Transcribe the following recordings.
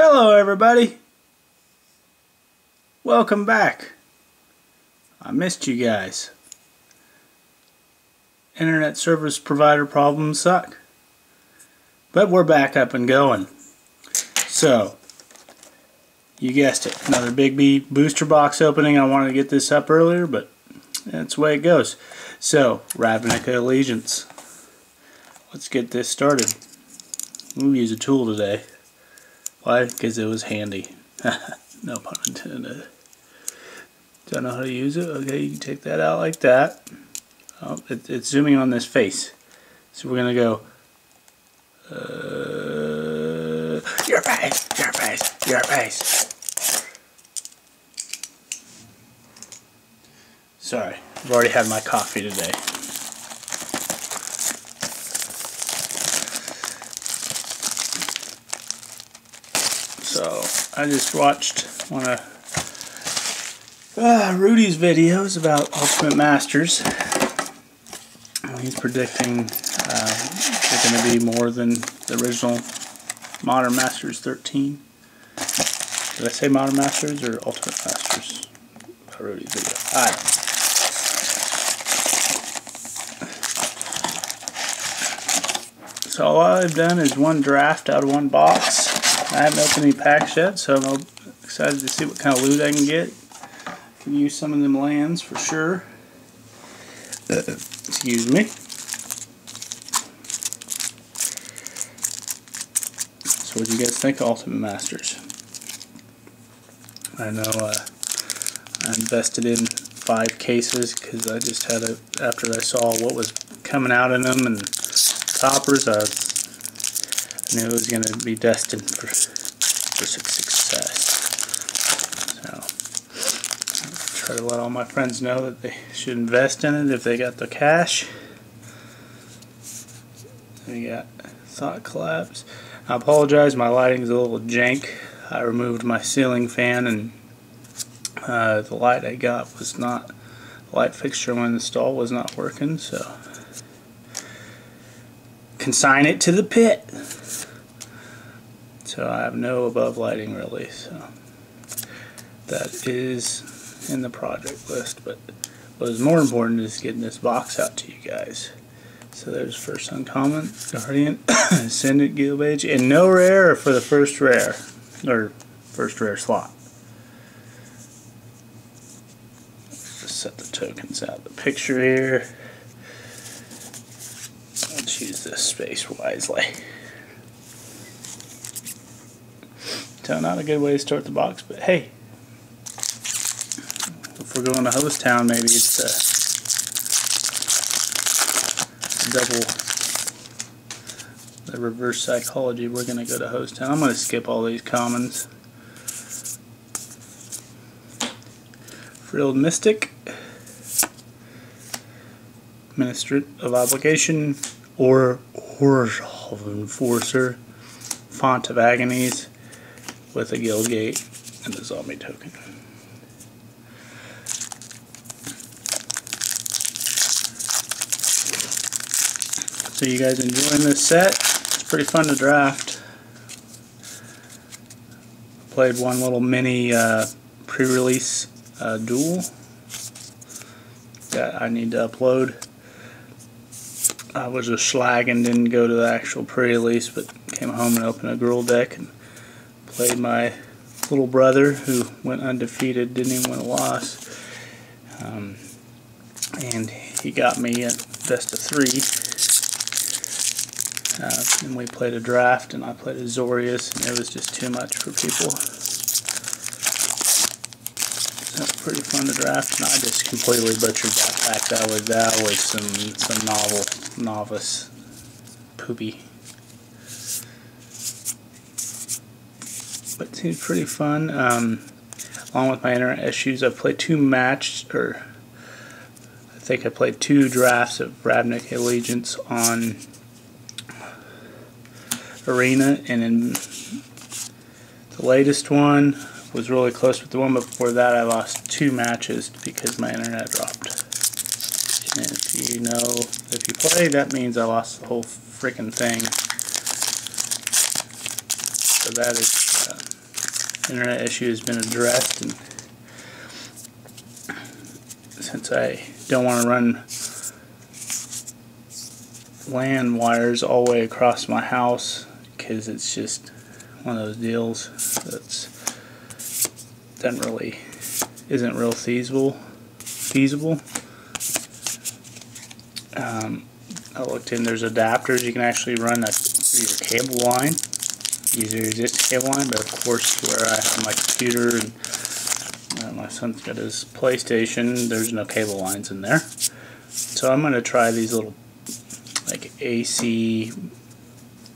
Hello everybody, welcome back. I missed you guys. Internet service provider problems suck, but we're back up and going. So, you guessed it, another Big B booster box opening. I wanted to get this up earlier, but that's the way it goes. So, Ravnica Allegiance. Let's get this started. We'll use a tool today. Why? Because it was handy. No pun intended. Don't know how to use it? Okay, you can take that out like that. Oh, it's zooming on this face. So we're going to go... your face! Your face! Your face! Sorry, I've already had my coffee today. So, I just watched one of Rudy's videos about Ultimate Masters. He's predicting they're going to be more than the original Modern Masters 13. Did I say Modern Masters or Ultimate Masters? Rudy's video. I don't know. So all I've done is one draft out of one box. I haven't opened any packs yet, so I'm excited to see what kind of loot I can get. Can use some of them lands for sure. Excuse me. So what do you guys think of Ultimate Masters? I know I invested in 5 cases because I just had it after I saw what was coming out in them and toppers. I knew it was going to be destined for success. So, I'll try to let all my friends know that they should invest in it if they got the cash. We got Thought Collapse. I apologize, my lighting's a little jank. I removed my ceiling fan and the light I got was not, the light fixture when installed was not working, so consign it to the pit. So I have no above lighting really, so that is in the project list. But what is more important is getting this box out to you guys. So there's first uncommon, Guardian, Ascendant, Gilbage, and no rare for the first rare, or first rare slot. Just set the tokens out of the picture here. Let's use this space wisely. So not a good way to start the box, but hey, if we're going to Host Town, maybe it's double the reverse psychology. We're going to go to Host Town. I'm going to skip all these commons. Frilled Mystic, Minister of Obligation, or of Enforcer, Font of Agonies, with a Guild Gate and a zombie token. So you guys enjoying this set? It's pretty fun to draft. Played one little mini pre-release duel that I need to upload. I was just slagging, didn't go to the actual pre-release, but came home and opened a Gruul deck and played my little brother who went undefeated, didn't even win a loss. And he got me at best of 3. And we played a draft and I played Azorius and it was just too much for people. So it's pretty fun to draft, and I just completely butchered that pack. That was some novice poopy. But it seems pretty fun. Along with my internet issues, I've played 2 I think I played 2 drafts of Ravnica Allegiance on Arena, and in the latest one was really close with the one before that. I lost 2 matches because my internet dropped. And if you know, if you play, that means I lost the whole freaking thing. So that is internet issue has been addressed, and since I don't want to run LAN wires all the way across my house, because it's just one of those deals that's isn't real feasible. I looked in, there's adapters you can actually run through your cable line, use your existing cable line, but of course where I have my computer and my son's got his PlayStation, there's no cable lines in there. So I'm going to try these little like AC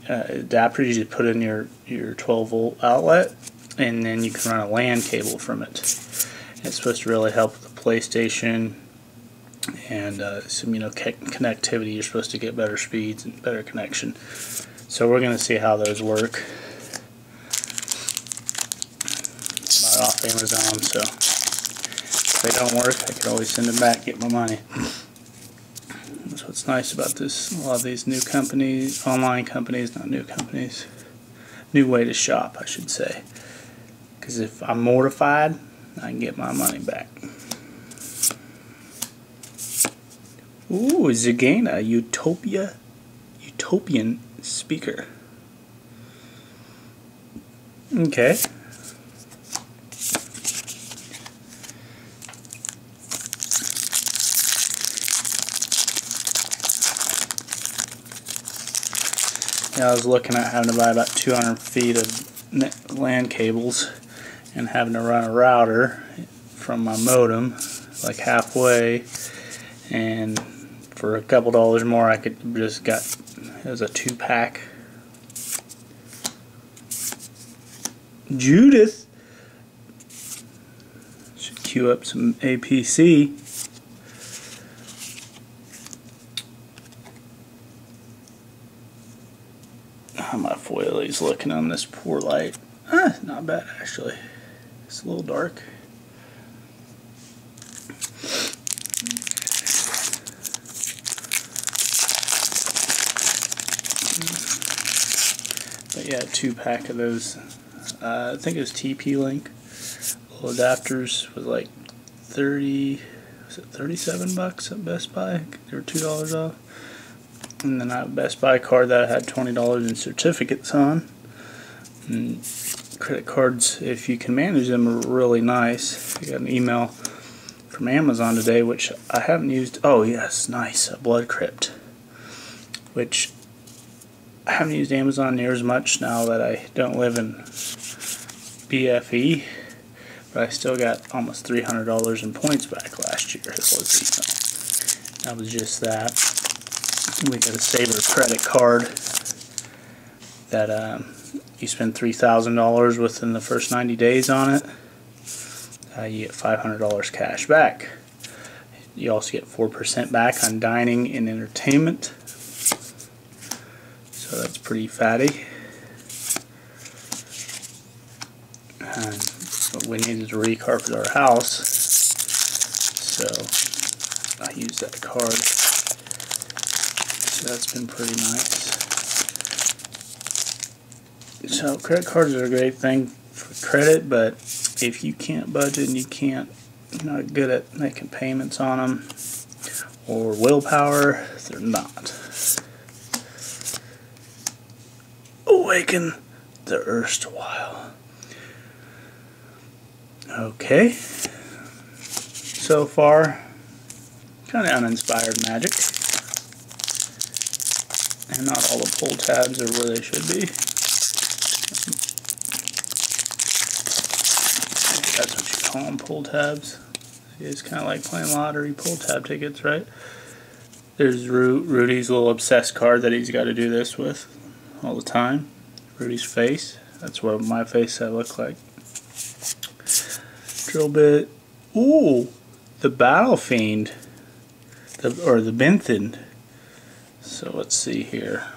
adapters you just put in your 12 volt outlet, and then you can run a LAN cable from it. It's supposed to really help with the PlayStation and some connectivity. You're supposed to get better speeds and better connection. So we're going to see how those work. Bought off Amazon, so if they don't work, I can always send them back, get my money. That's what's nice about this. A lot of these new companies, online companies, not new companies, new way to shop, I should say. Because if I'm mortified, I can get my money back. Ooh, Zagana Utopian speaker. Okay. Yeah, I was looking at having to buy about 200 feet of LAN cables and having to run a router from my modem like halfway, and for a couple dollars more I could just it was a 2-pack. Judith should queue up some APC. How my foilie's looking on this poor light. Not bad actually. It's a little dark. But yeah, 2-pack of those. I think it was TP-Link. Little adapters was like 37 bucks at Best Buy. They were $2 off. And then I have a Best Buy card that I had $20 in certificates on. And credit cards, if you can manage them, are really nice. I got an email from Amazon today, which I haven't used. Oh yes, nice, a Blood Crypt, which I haven't used Amazon near as much now that I don't live in BFE, but I still got almost $300 in points back last year. That was just that. We got a Saver credit card that you spend $3,000 within the first 90 days on it, you get $500 cash back. You also get 4% back on dining and entertainment, so that's pretty fatty. And we needed to recarpet our house, so I used that card. So that's been pretty nice. So credit cards are a great thing for credit, but if you can't budget and you're not good at making payments on them, or willpower, they're not. Awaken the erstwhile. Okay. So far, kind of uninspired magic. And not all the pull tabs are where they should be. That's what you call them, pull tabs. It's kind of like playing lottery, pull tab tickets, right? There's Rudy's little obsessed card that he's got to do this with all the time. Rudy's face. That's what my face I look like. Drill bit. Ooh, the Battle Fiend, or the Benthin. So let's see here.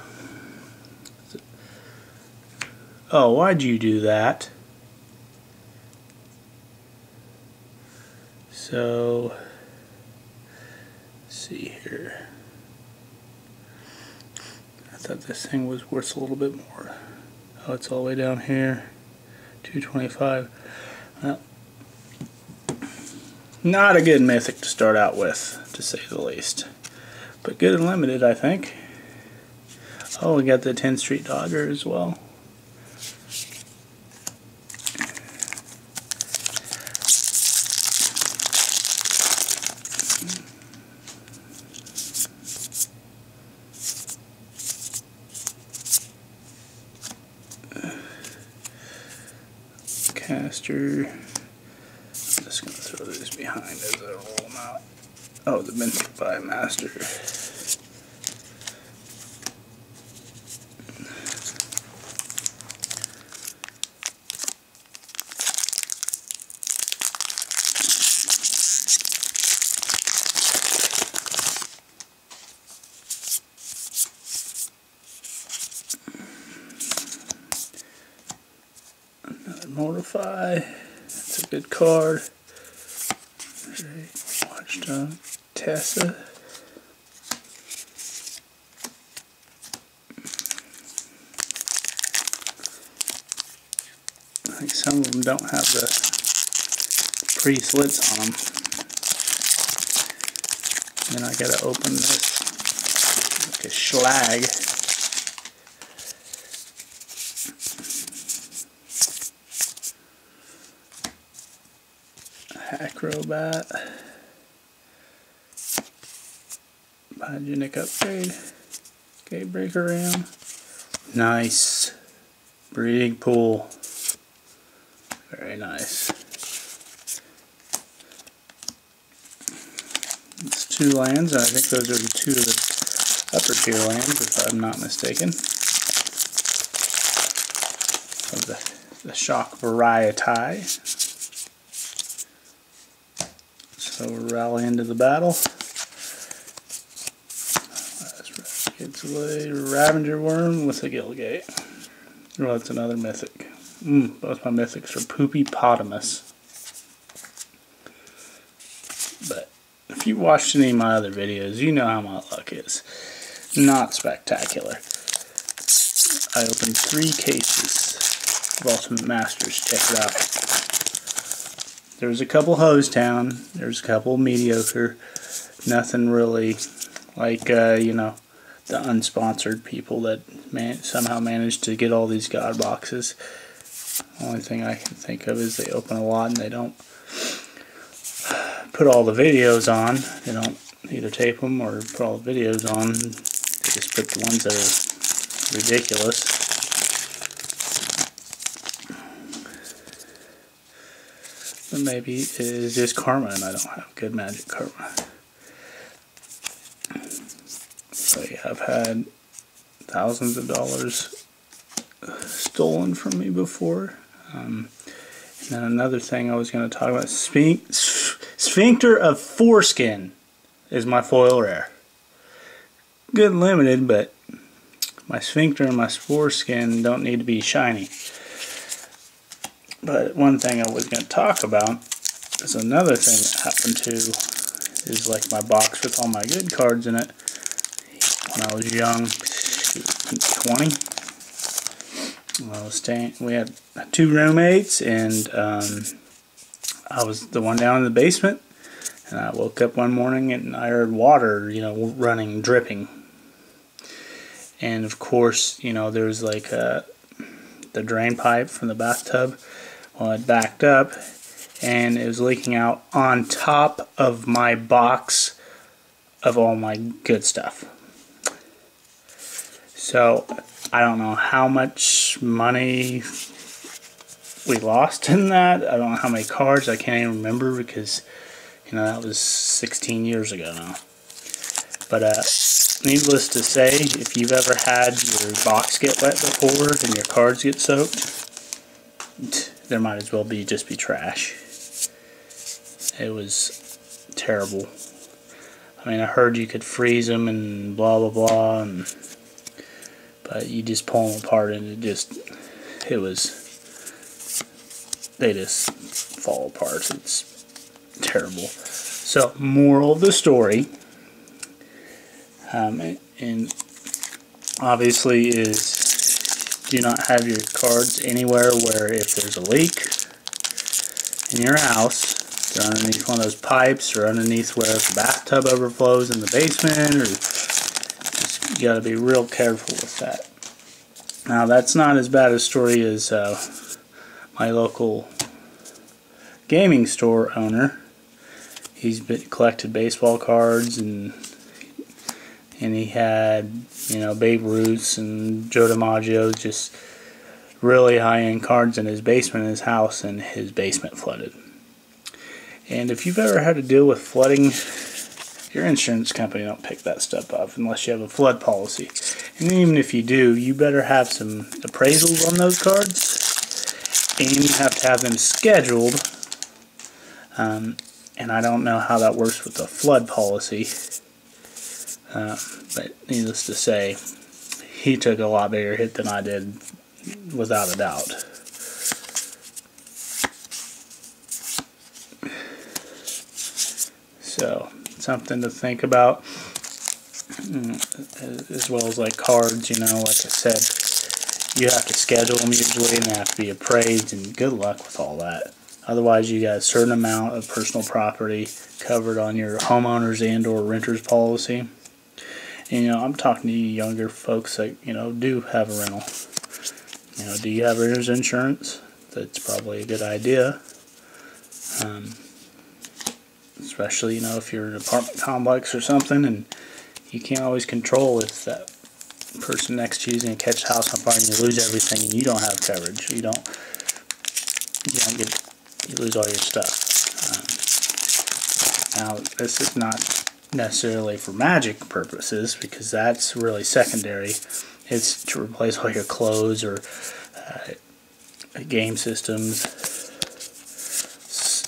Oh, why'd you do that? So, let's see here. I thought this thing was worth a little bit more. Oh, it's all the way down here. 225. Well, not a good mythic to start out with, to say the least. But good and limited, I think. Oh, we got the 10th Street Dodger as well. Caster. I'm just going to throw these behind as I roll them out. Oh, the Mythic by Master. Mortify, that's a good card. Watchdog, Tessa. I think some of them don't have the pre-slits on them. Then I gotta open this like a schlag. Acrobat, Biogenic Upgrade, Gatebreaker Ram, nice, Breeding Pool, very nice. It's 2 lands, and I think those are the 2 of the upper tier lands, if I'm not mistaken, of the Shock Variety. So we're rallying to the battle. Gets away. Ravager Worm with a Gilgate. Well, that's another mythic. Both my mythics are Poopypotamus. But if you watched any of my other videos, you know how my luck is. Not spectacular. I opened 3 cases of Ultimate Masters. Check it out. There's a couple Hosetown, there's a couple mediocre, nothing really like, you know, the unsponsored people that somehow managed to get all these God boxes. Only thing I can think of is they open a lot and they don't put all the videos on. They don't either tape them or put all the videos on. They just put the ones that are ridiculous. But maybe it is just karma and I don't have good magic karma. So yeah, I've had thousands of dollars stolen from me before. And then another thing I was going to talk about, Sphincter of Foreskin is my foil rare. Good and limited, but my Sphincter and my Foreskin don't need to be shiny. But one thing I was going to talk about is another thing that happened to is like my box with all my good cards in it when I was young, 20. When I was staying, we had 2 roommates, and I was the one down in the basement, and I woke up one morning and I heard water, you know, running, dripping. And of course, you know, there was like the drain pipe from the bathtub. Well, it backed up and it was leaking out on top of my box of all my good stuff. So I don't know how much money we lost in that. I don't know how many cards. I can't even remember because, you know, that was 16 years ago now. But needless to say, if you've ever had your box get wet before and your cards get soaked, there might as well just be trash. It was terrible. I mean, I heard you could freeze them and blah blah blah, but you just pull them apart and they just fall apart. It's terrible. So, moral of the story, and obviously is do not have your cards anywhere where if there's a leak in your house, they're underneath one of those pipes or underneath where the bathtub overflows in the basement, or just, you gotta be real careful with that. Now that's not as bad a story as my local gaming store owner. He's collected baseball cards, and he had, you know, Babe Ruths and Joe DiMaggio, just really high-end cards in his basement in his house, and his basement flooded. And if you've ever had to deal with flooding, your insurance company don't pick that stuff up unless you have a flood policy. And even if you do, you better have some appraisals on those cards, and you have to have them scheduled. And I don't know how that works with the flood policy, but needless to say, he took a lot bigger hit than I did, without a doubt. So, something to think about, as well as like cards, you know, like I said, you have to schedule them usually, and they have to be appraised, and good luck with all that. Otherwise, you got a certain amount of personal property covered on your homeowners and or renters policy. And, you know, I'm talking to you younger folks that, you know, do have a rental. You know, do you have renter's insurance? That's probably a good idea. Especially, you know, if you're in an apartment complex or something, and you can't always control if that person next to you is going to catch the house on fire and you lose everything and you don't have coverage. You lose all your stuff. Now, this is not necessarily for Magic purposes, because that's really secondary. It's to replace all your clothes or game systems,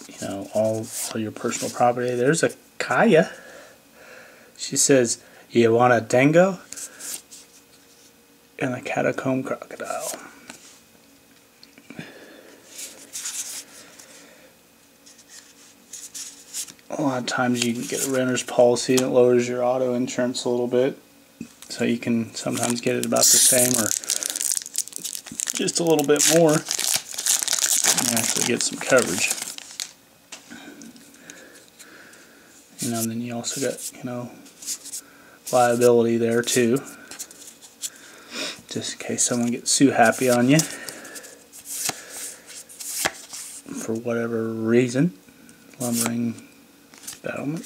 you know, all your personal property. There's a Kaya. She says, "You want a dingo?" And a catacomb crocodile. A lot of times you can get a renter's policy and it lowers your auto insurance a little bit, so you can sometimes get it about the same or just a little bit more and actually get some coverage. You know, and then you also got, you know, liability there too, just in case someone gets too happy on you for whatever reason. Lumbering battlement.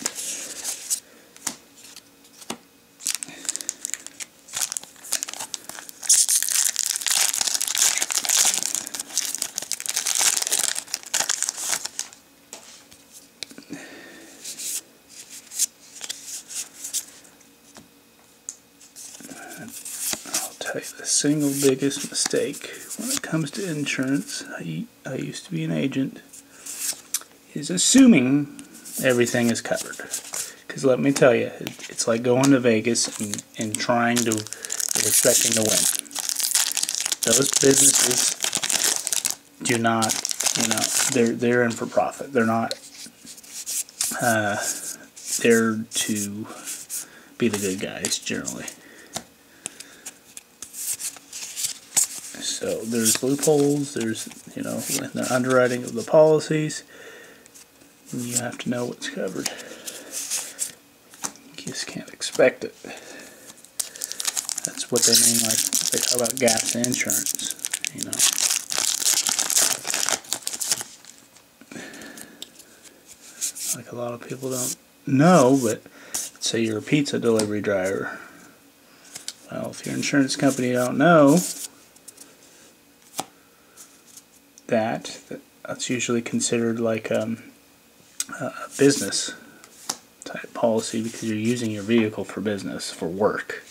I'll tell you the single biggest mistake when it comes to insurance, I used to be an agent, is assuming everything is covered. Because let me tell you, it's like going to Vegas and trying to, and expecting to win. Those businesses do not, you know, they're in for profit. They're not there to be the good guys generally. So there's loopholes, there's, you know, in the underwriting of the policies, you have to know what's covered. You just can't expect it. That's what they mean, like they talk about gaps in insurance, you know. Like a lot of people don't know, but say you're a pizza delivery driver. Well, if your insurance company don't know that's usually considered like a business type policy, because you're using your vehicle for business, for work,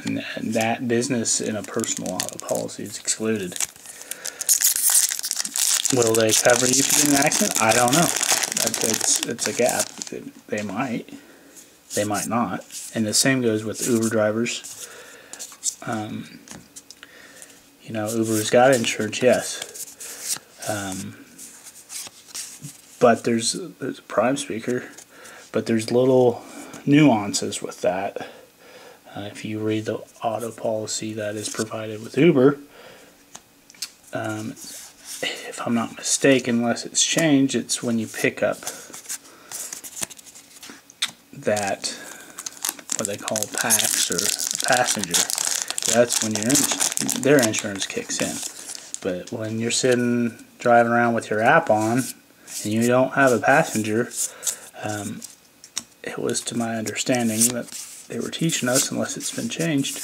and that business in a personal auto policy is excluded. Will they cover you if you get in an accident? I don't know. It's a gap. They might not, and the same goes with Uber drivers. You know, Uber's got insurance, yes. But there's a prime speaker, but there's little nuances with that. If you read the auto policy that is provided with Uber, if I'm not mistaken, unless it's changed, it's when you pick up that, what they call PAX or passenger, that's when their insurance kicks in. But when you're sitting driving around with your app on and you don't have a passenger, it was to my understanding that they were teaching us, unless it's been changed.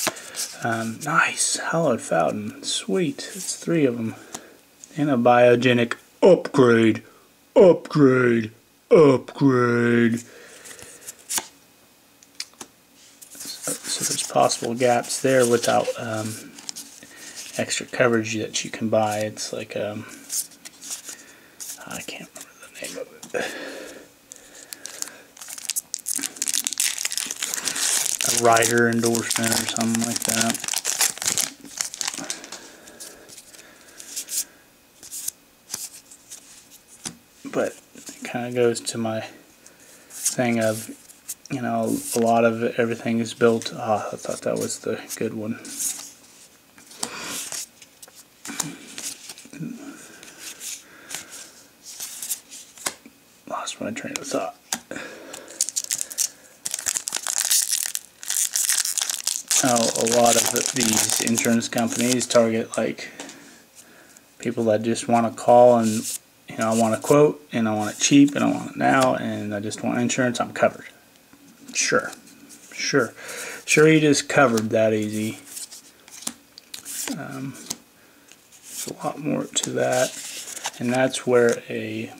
Nice, hallowed fountain, sweet, it's 3 of them. And a biogenic upgrade, upgrade, upgrade. So there's possible gaps there without extra coverage that you can buy. It's like I can't remember the name of it. A rider endorsement or something like that. But it kind of goes to my thing of, you know, a lot of everything is built. I thought that was the good one. Lost my train of thought. A lot of these insurance companies target like people that just want to call and, you know, I want a quote and I want it cheap and I want it now and I just want insurance, I'm covered. Sure, you just covered that easy. There's a lot more to that, and that's where a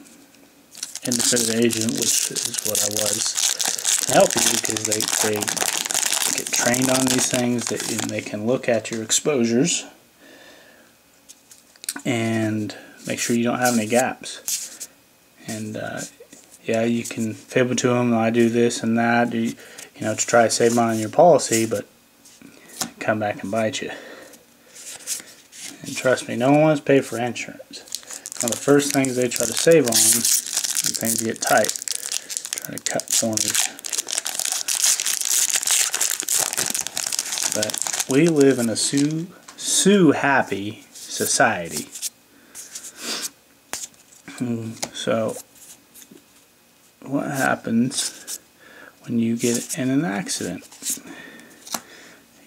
independent agent, which is what I was, can help you, because they get trained on these things, and they can look at your exposures and make sure you don't have any gaps. And yeah, you can fib to them, I do this and that, you know, to try to save money on your policy, but come back and bite you. And trust me, no one wants to pay for insurance. One of the first things they try to save on when things get tight, try to cut corners. But we live in a sue-happy society. So what happens when you get in an accident?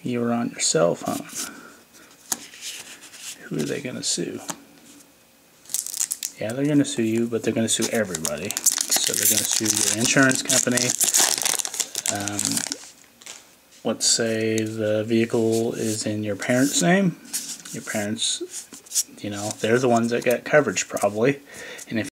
You're on your cell phone. Who are they going to sue? Yeah, they're going to sue you, but they're going to sue everybody. So they're going to sue your insurance company. Let's say the vehicle is in your parents' name. Your parents, you know, they're the ones that got coverage probably. And if